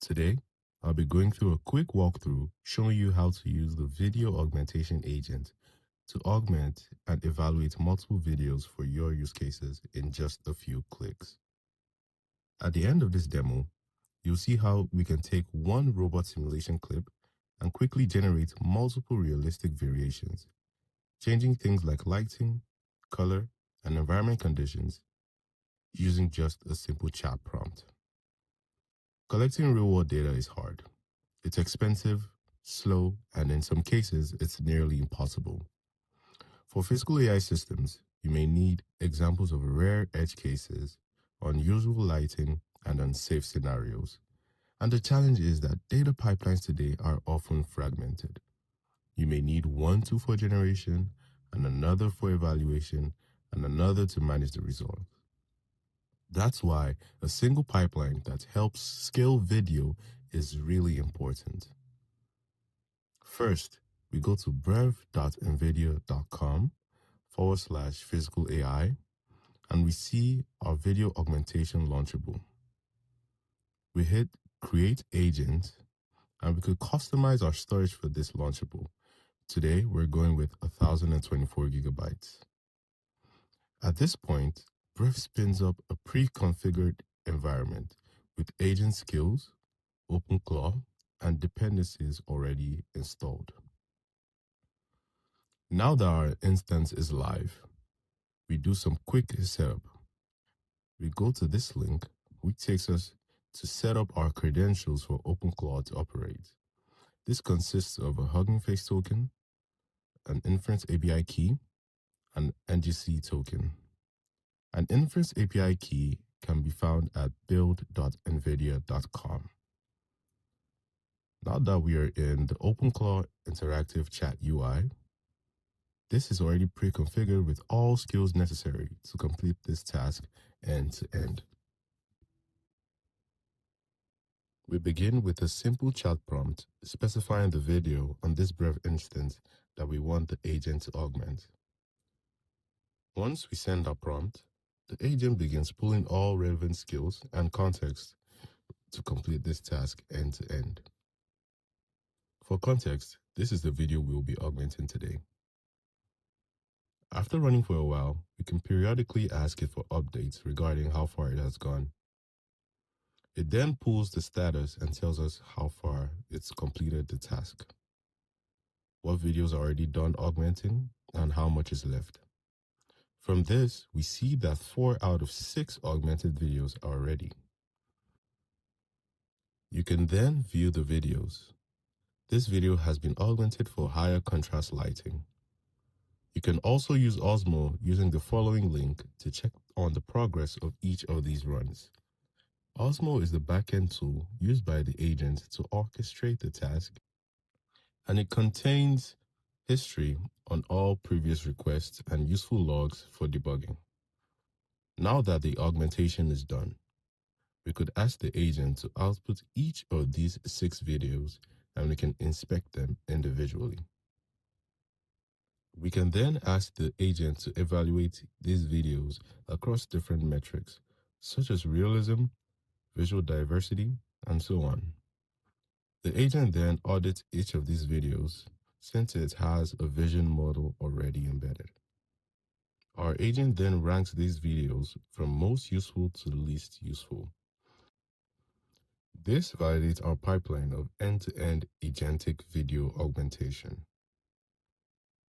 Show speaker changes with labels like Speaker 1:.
Speaker 1: Today, I'll be going through a quick walkthrough showing you how to use the Video Augmentation Agent to augment and evaluate multiple videos for your use cases in just a few clicks. At the end of this demo, you'll see how we can take one robot simulation clip and quickly generate multiple realistic variations, changing things like lighting, color, and environment conditions using just a simple chat prompt. Collecting real-world data is hard. It's expensive, slow, and in some cases, it's nearly impossible. For physical AI systems, you may need examples of rare edge cases, unusual lighting, and unsafe scenarios. And the challenge is that data pipelines today are often fragmented. You may need one tool for generation, and another for evaluation, and another to manage the results. That's why a single pipeline that helps scale video is really important. First, we go to brev.nvidia.com/physical AI, and we see our video augmentation launchable. We hit Create Agent, and we could customize our storage for this launchable. Today, we're going with 1024 gigabytes. At this point, Brev spins up a pre-configured environment with agent skills, OpenClaw, and dependencies already installed. Now that our instance is live, we do some quick setup. We go to this link, which takes us to set up our credentials for OpenClaw to operate. This consists of a Hugging Face token, an Inference API key, and NGC token. An Inference API key can be found at build.nvidia.com. Now that we are in the OpenClaw interactive chat UI, this is already pre-configured with all skills necessary to complete this task end to end. We begin with a simple chat prompt specifying the video on this Brev instance that we want the agent to augment. Once we send our prompt, the agent begins pulling all relevant skills and context to complete this task end to end. For context, this is the video we will be augmenting today. After running for a while, we can periodically ask it for updates regarding how far it has gone. It then pulls the status and tells us how far it's completed the task, what videos are already done augmenting, and how much is left. From this, we see that 4 out of 6 augmented videos are ready. You can then view the videos. This video has been augmented for higher contrast lighting. You can also use OSMO using the following link to check on the progress of each of these runs. OSMO is the backend tool used by the agent to orchestrate the task, and it contains history on all previous requests and useful logs for debugging. Now that the augmentation is done, we could ask the agent to output each of these 6 videos, and we can inspect them individually. We can then ask the agent to evaluate these videos across different metrics, such as realism, visual diversity, and so on. The agent then audits each of these videos since it has a vision model already embedded. Our agent then ranks these videos from most useful to least useful. This validates our pipeline of end-to-end agentic video augmentation.